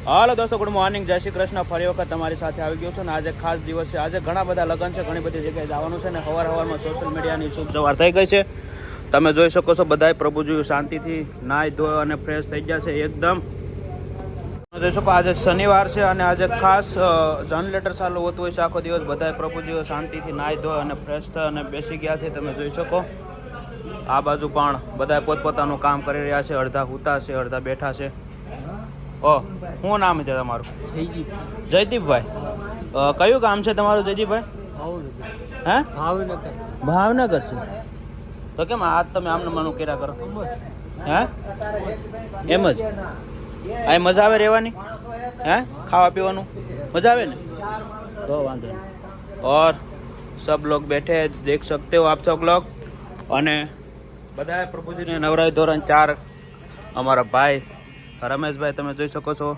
હાલો દોસ્તો, good morning, જય શ્રી કૃષ્ણ. ફરી વખત તમારી સાથે આવી ગયો છું ને આજે ખાસ દિવસ છે. આજે ઘણા બધા લગ્ન છે, ઘણી બધી જગ્યાએ જવાનું છે ને સવારમાં સોશિયલ મીડિયાની શુભ સવાર થઈ ગઈ છે. તમે જોઈ શકો છો બધાય પ્રભુજી શાંતિથી નાહી ધોઈ અને ફ્રેશ થઈ ગયા છે એકદમ. જોઈ શકો આજે શનિવાર છે અને આજે ખાસ જનરેટર ચાલુ હોતું હોય છે આખો દિવસ. બધાય પ્રભુજીઓ શાંતિથી નાહી ધોઈ અને ફ્રેશ થઈ અને બેસી ગયા છે. તમે જોઈ શકો આ બાજુ પણ બધા પોતપોતાનું કામ કરી રહ્યા છે. અડધા હુતા છે, અડધા બેઠા છે. ઓ શું નામ છે તમારું? જયદીપભાઈ. કયું ગામ છે તમારું જયદીપભાઈ? હે, ભાવનગર છે. તો કેમ આજ તમે આમને માનું કર્યા કરો? હે, એમ જ આ મજા આવે રહેવાની? હે, ખાવા પીવાનું મજા આવે ને? તો વાંધો નહીં. और सब लोग बैठे देख सकते हो आप सब लोग. અને બધા પ્રભુજીને નવરાઈ ધોરણ 4 અમારા ભાઈ રમેશભાઈ તમે જોઈ શકો છો.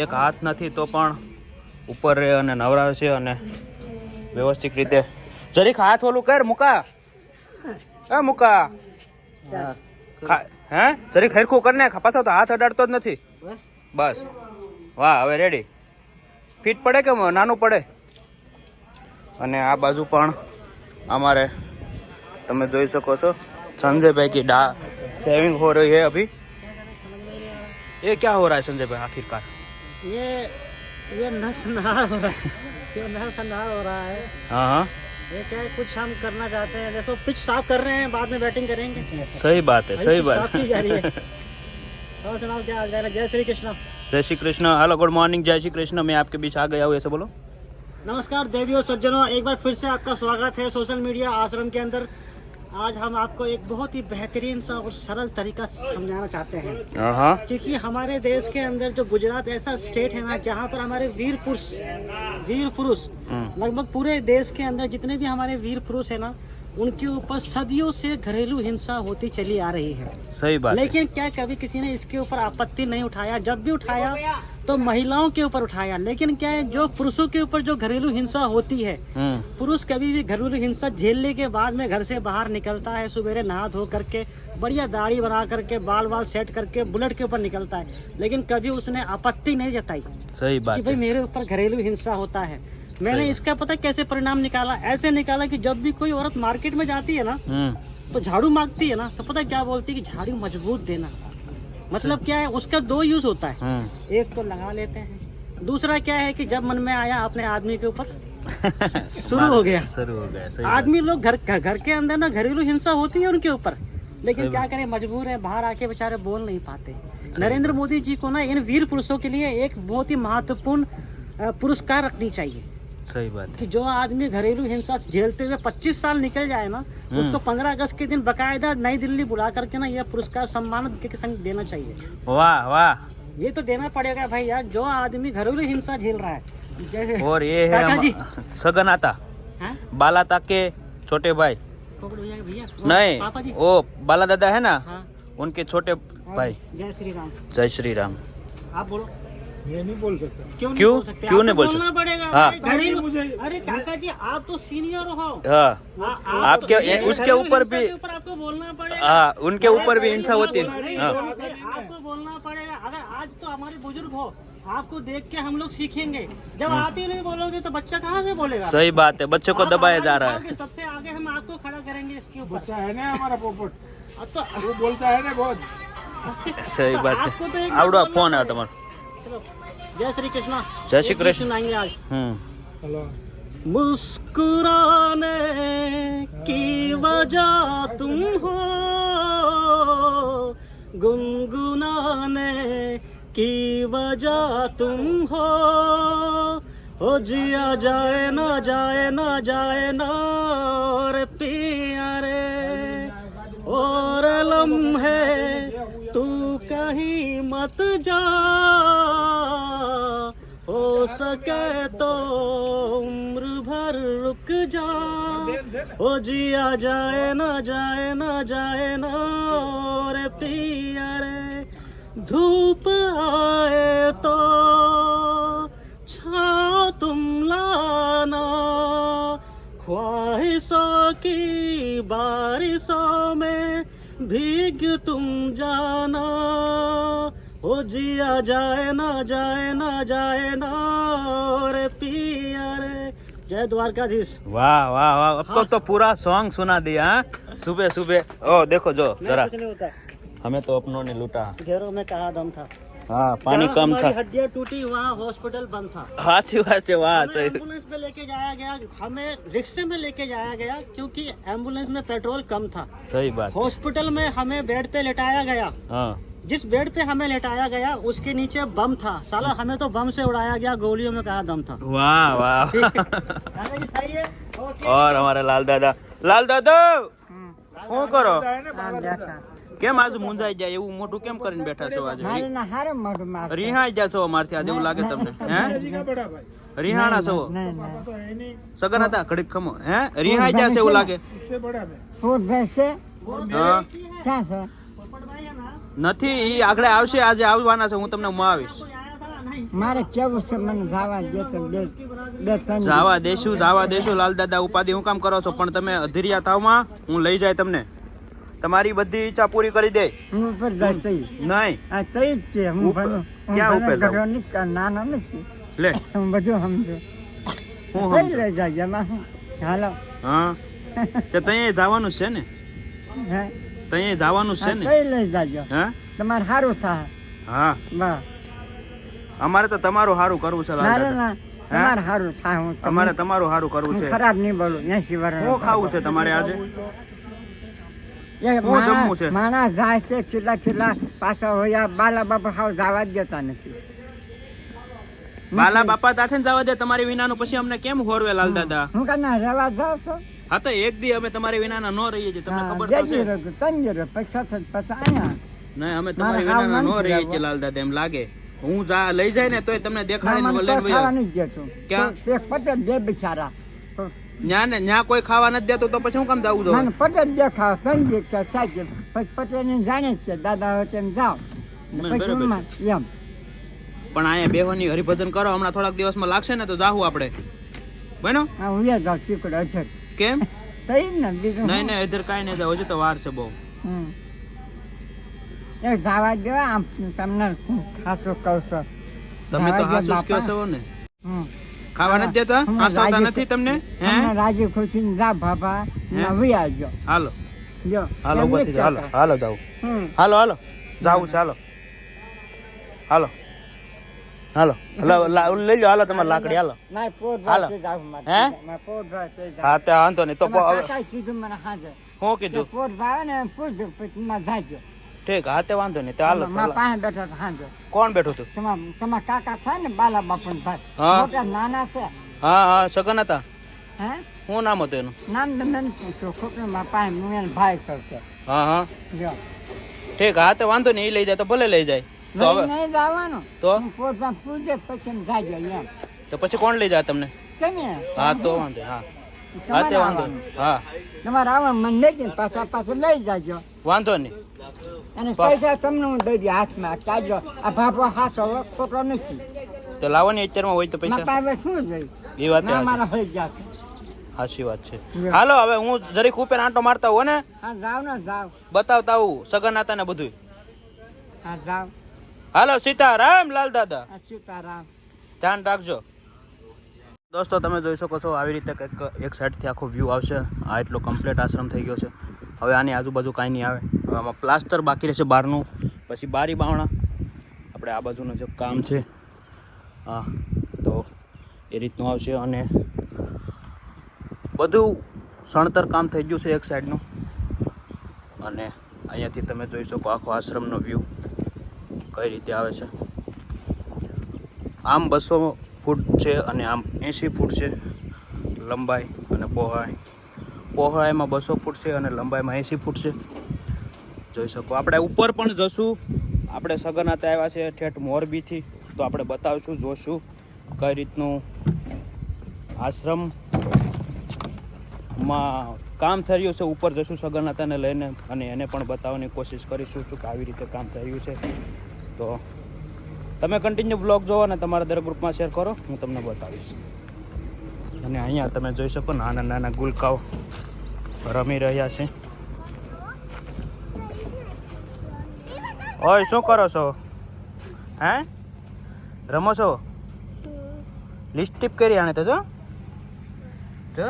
એક હાથ નથી તો પણ ઉપર રહે અને નવરાવે છે અને વ્યવસ્થિત રીતે. જરીક હાથ ઓલું કર મુકા, એ મુકા. હે, જરીક હરખું કરી નાખ, પાછો તો હાથ અડાડતો જ નથી. બસ, વાહ. હવે રેડી. ફિટ પડે કે નાનું પડે? અને આ બાજુ પણ અમારે તમે જોઈ શકો છો संजय भाई की सेविंग हो रही है अभी. ये क्या हो रहा है संजय भाई आखिरकार? ये नरसंहार हो रहा है. ये नरसंहार हो रहा है. हाँ, ये क्या है, कुछ हम करना चाहते हैं. देखो पिच साफ कर रहे हैं, बाद में बैटिंग करेंगे. सही बात है, सही बात. साफ की जा रही है. और सुनाओ क्या हाल चाल है? जय श्री कृष्ण. जय Shri Krishna. Hello, good morning, जय श्री कृष्ण. मैं आपके बीच आ गया हूँ, ऐसे बोलो. नमस्कार देवियों सज्जनों, एक बार फिर से आपका स्वागत है सोशल मीडिया आश्रम के अंदर. आज हम आपको एक बहुत ही बेहतरीन सा और सरल तरीका समझाना चाहते हैं. क्योंकि हमारे देश के अंदर जो गुजरात ऐसा स्टेट है ना, जहाँ पर हमारे वीर पुरुष लगभग पूरे देश के अंदर जितने भी हमारे वीर पुरुष है ना, उनके ऊपर सदियों से घरेलू हिंसा होती चली आ रही है. सही बात. लेकिन क्या कभी किसी ने इसके ऊपर आपत्ति नहीं उठाया? जब भी उठाया तो महिलाओं के ऊपर उठाया. लेकिन क्या है, जो पुरुषों के ऊपर जो घरेलू हिंसा होती है, पुरुष कभी भी घरेलू हिंसा झेलने के बाद में घर से बाहर निकलता है, सुबह नहा धो करके बढ़िया दाढ़ी बना करके बाल वाल सेट करके बुलेट के ऊपर निकलता है. लेकिन कभी उसने आपत्ति नहीं जताई. सही बात कि भाई मेरे ऊपर घरेलू हिंसा होता है. मैंने इसका पता कैसे परिणाम निकाला? ऐसे निकाला कि जब भी कोई औरत मार्केट में जाती है ना, तो झाड़ू मांगती है ना, तो पता क्या बोलती है कि झाड़ू मजबूत देना. मतलब क्या है, उसका दो यूज होता है. एक तो लगा लेते हैं, दूसरा क्या है कि जब मन में आया अपने आदमी के ऊपर शुरू हो गया. आदमी लोग घर के अंदर ना घरेलू हिंसा होती है उनके ऊपर. लेकिन क्या करें, मजबूर है, बाहर आके बेचारे बोल नहीं पाते. नरेंद्र मोदी जी को ना इन वीर पुरुषों के लिए एक बहुत ही महत्वपूर्ण पुरस्कार रखनी चाहिए. सही बात कि जो आदमी घरेलू हिंसा झेलते हुए 25 साल निकल जाए ना, उसको 15 अगस्त के दिन बकायदा नई दिल्ली बुला करके ना यह पुरस्कार सम्मान के संग देना चाहिए. वाह वाह. ये तो देना पड़ेगा भाई यार, जो आदमी घरेलू हिंसा झेल रहा है. और ये है सगनाता बालाता के छोटे भाई. भैया नहीं, वो बाला दादा है ना, उनके छोटे भाई. जय श्री राम. जय श्री राम. आप बोलो. ये नहीं बोल सकता. क्यों नहीं बोल बोलना पड़ेगा? अरे काका जी, आप तो सीनियर हो. आपके उसके ऊपर भी आपको बोलना पड़ेगा. हाँ, उनके ऊपर भी हिंसा होती है. आपको बोलना पड़ेगा. अगर आज तो हमारे बुजुर्ग हो, आपको देख के हम लोग सीखेंगे. जब आप ही नहीं बोलोगे तो बच्चा कहाँ से बोलेगा? सही बात है, बच्चे को दबाया जा रहा है. सबसे आगे हम आपको खड़ा करेंगे इसके ऊपर. बच्चा है ना हमारा पोपट, तो वो बोलता है ना बहुत. सही बात है. आवड़ो फोन है तुम्हारा. जय श्री कृष्ण. जय श्री कृष्ण. सुनाएंगे आज. हेलो. मुस्कुराने की वजह तुम हो, गुनगुनाने की वजह तुम हो जिया जाए ना जाए ना जाए ना और पिया रे, और लम्हे तू कहीं मत जा, हो सके तो उम्र भर रुक जा, हो जिया जाए ना जाए ना जाए ना रे पिया रे. धूप आए तो छाँव तुम लाना, ख्वाहिशों की बारिशों में भीग तुम जाना, ओ जिया जाए ना रे पिया रे। जय द्वारकाधीश। वाह वाह वाह, आपको तो पूरा सॉन्ग सुना दिया हाँ? सुबह सुबह। ओ देखो जो जरा, कुछ नहीं होता, हमें तो अपनों ने लूटा। घेरों में कहा दम था, हाँ पानी जहाँ कम था। हमारी हड्डियां टूटी वहाँ हॉस्पिटल बंद था। अच्छी बात है, वाह हमें सही। एम्बुलेंस में लेके जाया गया, हमें रिक्शे में लेके जाया गया क्योंकि एम्बुलेंस में पेट्रोल कम था। सही बात। हॉस्पिटल में हमें बेड पे लेटाया गया, हाँ जिस बेड पे हमें लेटाया गया उसके नीचे बम था। साला हमें तो बम से उड़ाया गया, गोलियों में कहा दम था। वाह वाह। अरे सही है। ओके। और हमारे लाल दादा શું કરો? કેમ આજે મૂંઝાઈ જાય એવું મોટું કેમ કરીને બેઠા છો? આજે રિહાઈ જશો અમારથી આજે એવું લાગે તમને? હે जी का बड़ा भाई રિહાણા છો? पापा तो है नहीं, સગન હતા ઘડીક ખમો. હે રિહાઈ જશે એવું લાગે? उससे बड़ा मैं। હા પોપટભાઈ है ना, નથી, ઈ આગળ આવશે, આજે આવવાના છે, હું તમને મળાવીશ. कोई आया था नहीं, મારે કેવું છે મને જવા દે તો બે ત્રણ જાવા દેશું લાલ દાદા, ઉપાધિ હું કામ કરો છો? પણ તમે અધીરિયા થાવમાં હું લઈ જાય તમને, તમારી બધી ઈચ્છા પૂરી કરી દે. હું ઉપર જાય તઈ નહીં આ તઈ જ છે હું ઉપર? ભણું. હું ક્યાં ઉપર ભણો જાઉં? ગધો નથી, નાનો નથી, લે હું બધું સમજુ. હું કઈ સમજુ. લઈ જાય એમાં શું? હાલો હા તે તઈ જવાનું છે ને? હે તઈ જવાનું છે ને? કઈ લઈ જાજો, હે તમારે સારું થાય. હા બસ અમારે તો તમારું સારું કરવું છે લાલ ના દાદા. ના તમારે સારું થાય. હું અમારે તમારું સારું કરવું હું છે. ખરાબ નહીં બોલું. 80 વર્ષ શું ખાવું છે તમારે આજે? હું જમવું છે? માણસ જાય છે ખીલા પાછા હોય બાલા બાપા હાવ જવા જ દેતા નથી. બાલા બાપા તાથે ને જવા દે તમારી વિનાનું, પછી અમને કેમ હોરવે લાલ દાદા? હું કના રહેવા જાવ છો? હા તો એક દી અમે તમારી વિનાના ન રહીએ છીએ, તમને ખબર તો છે. પછી અહીંયા નહીં અમે તમારી મારે હાવ વિનાના ન મન રહીએ થયા છીએ લાલ દાદા, એમ લાગે. હું લઈ જાય ને તોય તમને દેખાડીને મને લઈને તો વયો ખાવા આવે. નથી દેતું. ક્યાં? તો એક પટેલ દે બિચારા. તો ન્યા કોઈ ખાવા નથી દેતું તો પછી હું કામ જવું મને જોઈએ? પટેલ દેખાવ સંજય કે સાચે પછી પટેલ ને જાણે જ છે દાદા હોય તેમ જાઓ. ના, પછી બરાબર હું એમ પણ અહીંયા બેહવાની હરિભજન કરો, હમણાં થોડાક દિવસમાં લાગશે ને તો જાહું આપણે. બનો આ હું એ જાઉં ચીકડો અજર કેમ? થઈ ને બીજું નહીં નહીં ઇધર કાંઈ નહીં જાવ, હજી તો વાર છે બહુ. હમ. એ જવા દેવા આમ તમને ખાસું કહું છું. તમે તો જવા દે હાસુસ બાપા. કહો છો ને? હમ. ખાવા નથી દેતા? હમણાં હાસવતા રાજી નથી તમને? હે હમણાં રાજી ખુશી ને જા બાપા હે? નવી આવજો. હાલો જો હાલો એમ બસ નહીં હાલો કહેતા. હાલો જાવ. હમ. હાલો હાલો જાવું છે, હાલો હાલો હાલો લઈ લો, હાલો તમારી લાકડી, હાલો. મારે પોટ હાલો. વાંચી જાવું મારે. હે? મારે પોટ વાંચી જાવું. હા તે વાંધો નહીં તો તમારા કાકાએ કીધું મને હાજર. શું કે કીધું? પોટ ભાવે ને પૂછજો પછી માં જાજો. ઠીક, હા તે વાંધો નહીં તો હાલો. મારા પાસે બેઠા હતા હાજર. કોણ બેઠું હતું? તમારા કાકા થાય ને બાલા બાપુ ભાઈ હા. મોટા નાના છે. હા હા સગન હતા. હે શું નામ હતું એનું? નામ તો મને પૂછો ખોટું મારા પાસે હું એને ભાઈ કરતો. હા હા જો ઠીક, હા તે વાંધો નહીં, એ લઈ જાય તો ભલે લઈ જાય. તો હવે નહીં જવાનું તો હું પોટમાં પૂછે પછી એમ જાજો એમ. તો પછી કોણ લઈ જાય તમને? કેમ એ? હા તો વાંધો નહીં, હા હા તમારે તે વાંધો આવવાનું. નહીં, હા તમારે આવવાનું મન નહીં કે પાછા લઈ જાજો. વાંધો નહીં. અને પૈસા તમને હું દઈ દઉં હાથમાં ચાલજો. આ ભાભો હાથો ખોટો નથી. તો લાવો ને અત્યારમાં હોય તો મારા પૈસા. પાસે શું જોઈ એ વાત ના મારા હોય જશે. સાચી વાત છે. હાલો હવે હું જરીક ઉપર આંટો મારતા હોઉં ને, હા જાઓ ને જાઓ. બતાવતા આવું સગન હતા ને બધું. હા જાઓ. હાલો સીતારામ લાલ દાદા, આ સીતારામ. ધ્યાન રાખજો. દોસ્તો તમે જોઈ શકો છો આવી રીતે કંઈક એક સાઈડથી આખો વ્યૂ આવશે. આ એટલો કમ્પ્લીટ આશ્રમ થઈ ગયો છે. હવે આની આજુબાજુ કાંઈ નહીં આવે. હવે આમાં પ્લાસ્ટર બાકી રહેશે બહારનું, પછી બારી બાવણા આપણે આ બાજુનું જે કામ છે હા તો એ રીતનું આવશે. અને બધું સણતર કામ થઈ ગયું છે એક સાઈડનું. અને અહીંયાથી તમે જોઈ શકો આખો આશ્રમનો વ્યૂ કઈ રીતે આવે છે. આમ 200 ફૂટ છે અને આમ 80 ફૂટ છે લંબાઈ અને પહોળાઈ. પહોળાઈમાં 200 ફૂટ છે અને લંબાઈમાં 80 ફૂટ છે. જોઈ શકો. આપણે ઉપર પણ જશું. આપણે સગનાતા આવ્યા છે ઠેઠ મોરબીથી, તો આપણે બતાવીશું, જોશું કઈ રીતનું આશ્રમમાં કામ થઈ રહ્યું છે. ઉપર જશું સગનાતાને લઈને અને એને પણ બતાવવાની કોશિશ કરીશું કે આવી રીતે કામ થઈ રહ્યું છે. તો તમે કન્ટિન્યુ વ્લોગ જોવો અને તમારા દરેક ગ્રુપમાં શેર કરો, હું તમને બતાવીશ. અને અહીંયા તમે જોઈ શકો નાના નાના ગુલકાઓ રમી રહ્યા છે. ઓય શું કરો છો? હે રમો છો લિપસ્ટિક કરી આણે તો જો જો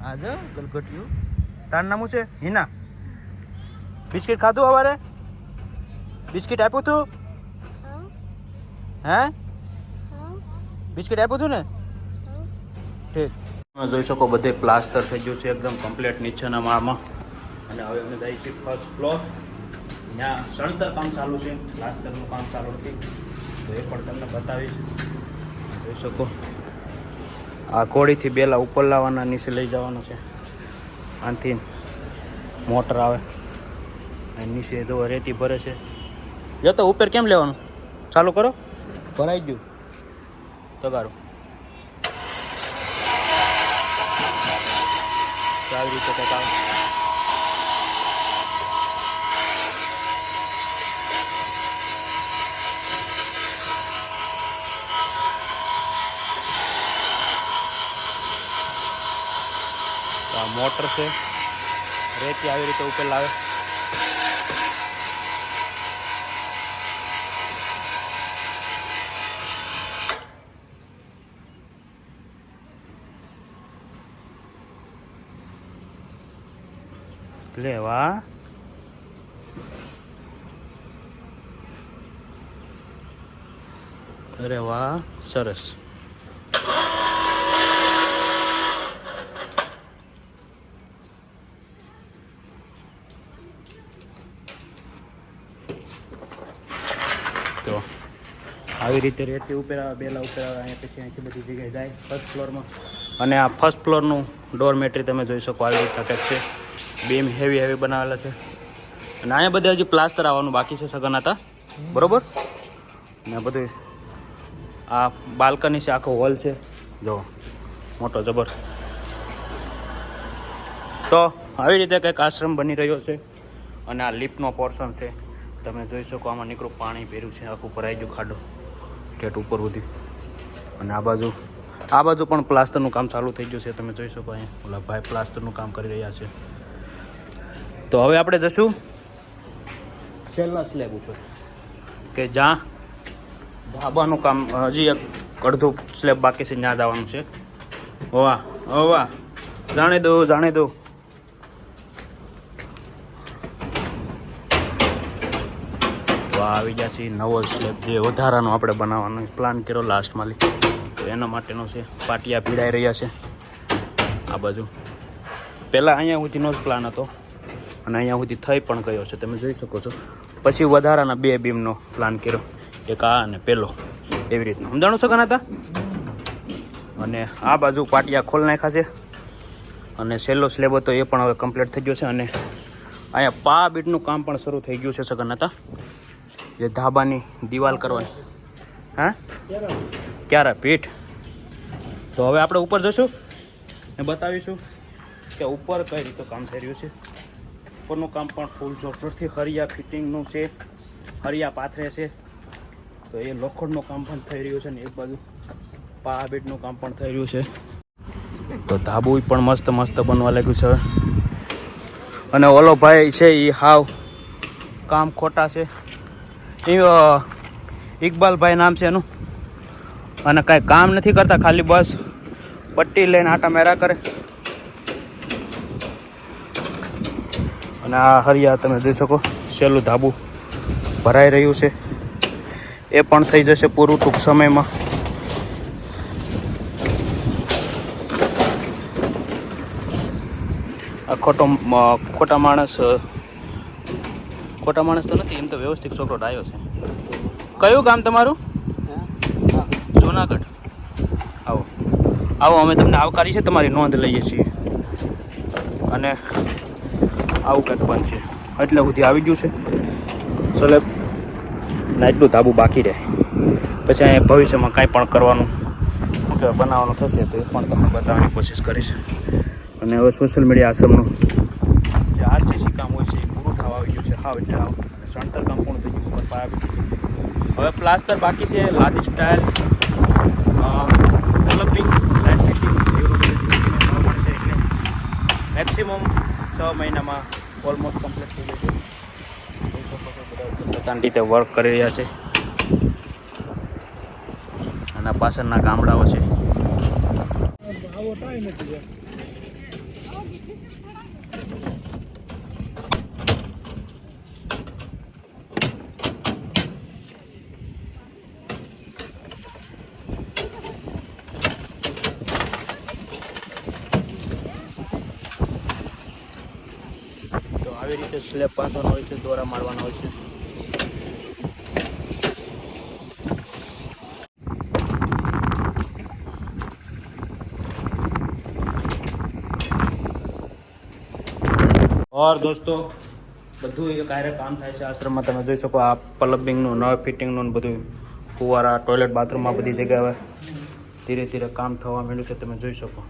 આ જો ગલગટિયું તાર નામ છે હિના બિસ્કિટ ખાધું સવારે બિસ્કિટ આપ્યું તું હે બિસ્કિટ આપ્યું તું ને ઠીક તમે જોઈ શકો બધે પ્લાસ્ટર થઈ ગયું છે એકદમ કમ્પ્લીટ નીચેના માળમાં અને હવે અમે જઈએ છીએ ફર્સ્ટ ફ્લોર ત્યાં સળતર કામ ચાલુ છે પ્લાસ્ટરનું કામ ચાલુ નથી તો એ પણ તમને બતાવીશ જોઈ શકો આ કોડીથી બેલા ઉપર લાવવાના નીચે લઈ જવાનું છે આનાથી મોટર આવે અને નીચે જો રેતી ભરે છે જો તો ઉપર કેમ લેવાનું ચાલુ કરો ભરાઈ ગયું તગારું આવી રીતે કંઈક આવે આ મોટર છે રેતી આવી રીતે ઉપર લાવે લેવા અરે વાહ સરસ તો આવી રીતે રેતી ઉપર આવે બેલા ઉપર આવે અહીંયા પછી અહીંથી બધી જગ્યાએ જાય ફર્સ્ટ ફ્લોરમાં અને આ ફર્સ્ટ ફ્લોરનું ડોરમેટ્રી તમે જોઈ શકો આવી રીતે કંઈક છે બીમ હેવી બનાવેલા છે અને અહીંયા બધે હજી પ્લાસ્ટર આવવાનું બાકી છે સગન હતા બરોબર ને બધું આ બાલ્કની છે આખો હોલ છે જો મોટો જબર તો આવી રીતે કંઈક આશ્રમ બની રહ્યો છે અને આ લિફ્ટનો પોર્શન છે તમે જોઈ શકો આમાં નીકળું પાણી ભર્યું છે આખું ભરાઈ ગયું ખાડો ઠેઠ ઉપર સુધી અને આ બાજુ પણ પ્લાસ્ટરનું કામ ચાલુ થઈ ગયું છે તમે જોઈ શકો અહીંયા ઓલા ભાઈ પ્લાસ્ટરનું કામ કરી રહ્યા છે તો હવે આપણે જશું છેલ્લા સ્લેબ ઉપર કે જ્યાં ધાબાનું કામ હજી એક અડધું સ્લેબ બાકી છે ત્યાં જવાનું છે વાહ વાહ જાણે દો વાહ આવી ગયા છે નવો સ્લેબ જે વધારાનો આપણે બનાવવાનો પ્લાન કર્યો લાસ્ટમાં તો એના માટેનો છે પાટિયા પીડાઈ રહ્યા છે આ બાજુ પહેલાં અહીંયા સુધીનો જ પ્લાન હતો અને અહીંયા સુધી થઈ પણ ગયો છે તમે જોઈ શકો છો પછી વધારાના 2 બીમનો પ્લાન કર્યો એક આ અને પેલો એવી રીતના સમજાણું છો ઘણા હતા અને આ બાજુ પાટિયા ખોલ નાખ્યા છે અને છેલ્લો સ્લેબ હતો એ પણ હવે કમ્પ્લીટ થઈ ગયો છે અને અહીંયા પા બીટનું કામ પણ શરૂ થઈ ગયું છે સગન હતા જે ધાબાની દિવાલ કરવાની હા ક્યારે પીઠ તો હવે આપણે ઉપર જશું ને બતાવીશું કે ઉપર કઈ રીતે કામ થઈ રહ્યું છે ઉપરનું કામ પણ ફૂલ જોરશોરથી હરિયા ફિટિંગનું છે હરિયા પાથરે છે તો એ લોખંડનું કામ પણ થઈ રહ્યું છે ને એક બાજુ પા બેડનું કામ પણ થઈ રહ્યું છે તો ધાબુ પણ મસ્ત બનવા લાગ્યું છે અને ઓલો ભાઈ છે એ હાવ કામ ખોટા છે એ ઇકબાલભાઈ નામ છે એનું અને કાંઈ કામ નથી કરતા ખાલી બસ પટ્ટી લઈને આટા મેરા કરે અને આ હરિયા તમે જોઈ શકો છેલ્લું ધાબુ ભરાઈ રહ્યું છે એ પણ થઈ જશે પૂરું ટૂંક સમયમાં આ ખોટા માણસ તો નથી એમ તો વ્યવસ્થિત છોકરો ડાયો છે કયું ગામ તમારું જુનાગઢ આવો અમે તમને આવકારી છે તમારી નોંધ લઈએ છીએ અને આવું કંઈક બનશે એટલે સુધી આવી ગયું છે સ્લેબ ને એટલું ધાબુ બાકી રહે પછી અહીંયા ભવિષ્યમાં કાંઈ પણ કરવાનું શું કહેવાય બનાવવાનું થશે તો એ પણ તમને બતાવવાની કોશિશ કરીશ અને હવે સોશિયલ મીડિયા આશ્રમનું જે આરસીસી કામ હોય છે એ પૂરું થવા આવી ગયું છે એટલે અને શણતર કામ પૂર્ણ થઈ ગયું ઉપર આવી હવે પ્લાસ્ટર બાકી છે લાદી સ્ટાઇલ ડેવલપિંગ લાઇટ ફિટિંગ એવું બધું મળશે એટલે મેક્સિમમ 6 મહિનામાં ઓલમોસ્ટ કમ્પ્લીટ થઈ જશે પોતાની રીતે વર્ક કરી રહ્યા છે. અને પાછળના ગામડાઓ છે. આવો ટાઈમ નથી ગયા. તો આવી રીતે સ્લેબ બાંધવાનો હોય છે, દોરા મારવાના હોય છે. ઓર દોસ્તો બધું એક હારે કામ થાય છે આશ્રમમાં. તમે જોઈ શકો આ પ્લમ્બિંગનું, નળ ફિટિંગનું ને બધું, ફુવારા, ટોયલેટ, બાથરૂમમાં બધી જગ્યાએ ધીરે ધીરે કામ થવા માંડ્યું છે. તમે જોઈ શકો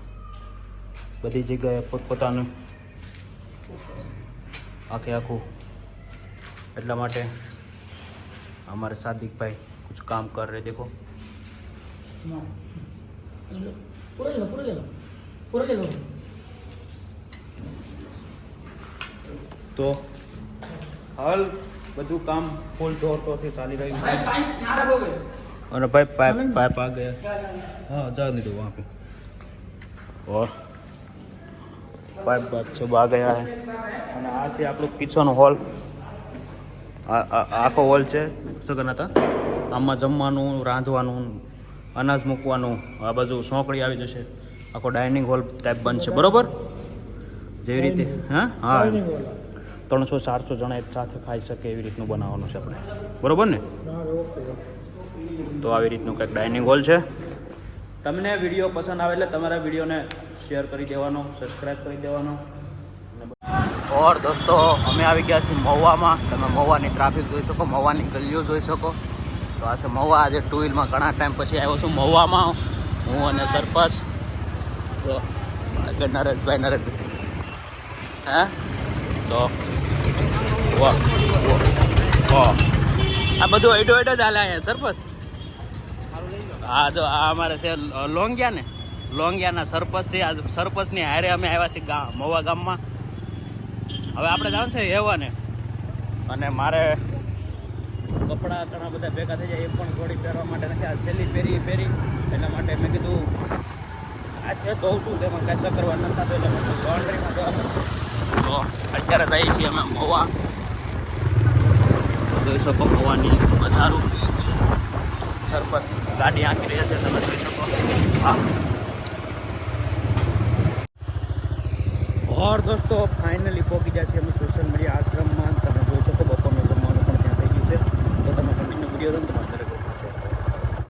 બધી જગ્યાએ પોતપોતાનું આખું. એટલા માટે हमारे सादिक भाई कुछ काम कर रहे. देखो તો હાલ બધું કામ ફૂલ જોરશોરથી ચાલી રહ્યું છે. અને ભાઈ પાઇપ आ गया. हाँ जा दीजिए वहाँ पे. और पाइप सब आ गया है. અને આ છે આપણું કિચન હોલ. આખો હોલ છે સગન હતા. આમાં જમવાનું, રાંધવાનું, અનાજ મૂકવાનું, આ બાજુ સોંકડી આવી જશે. આખો ડાઇનિંગ હોલ ટાઈપ બનશે. બરોબર જેવી રીતે. હા 300-400 જણા એક સાથે ખાઈ શકે એવી રીતનું બનાવવાનું છે આપણે. બરોબર ને? તો આવી રીતનું કંઈક ડાઇનિંગ હોલ છે. તમને વિડીયો પસંદ આવે એટલે તમારા વિડીયોને શેર કરી દેવાનો, સબસ્ક્રાઈબ કરી દેવાનો. ઓર દોસ્તો અમે આવી ગયા છીએ મહુવામાં. તમે મહુવાની ટ્રાફિક જોઈ શકો, મહુવાની ગલીઓ જોઈ શકો. તો આ છે મહુવા. આજે 2 વ્હીલમાં ઘણા ટાઈમ પછી આવ્યો છું મહુવામાં, હું અને સરપંચ. તો નરેશભાઈ હે તો વાહ આ બધું એડો જ હાલે અહીંયા સરપંચ. હા જો આ અમારે છે લોંગિયાના સરપંચ છે. આ સરપંચની હારે અમે આવ્યા છીએ મહુવા ગામમાં. હવે આપણે જવાનું છે હેવાને. અને મારે કપડાં ઘણા બધા ભેગા થઈ જાય, એ પણ જોડી પહેરવા માટે નથી. આ છેલ્લી પહેરી એટલા માટે મેં કીધું આજે ધોઉં છું, તેમાં કાંઈ કરવા નથી થતું એટલે મેં લોન્ડ્રીમાં જવાનું. તો અત્યારે જઈએ છીએ અમે મહુવા. જોઈ શકો મહુવાની સારું સરપંચ ગાડી આંકી રહ્યા છે. તમે જોઈ શકો. હા ઓર દોસ્તો ફાઇનલી પહોંચી ગયા છે અમે સોશિયલ મીડિયા આશ્રમમાં. તમે જોઈ શકો બપોરનું જમવાનું પણ ત્યાં થઈ ગયું છે. તો તમે કન્ટિન્યુ વિડીયો દો તમારે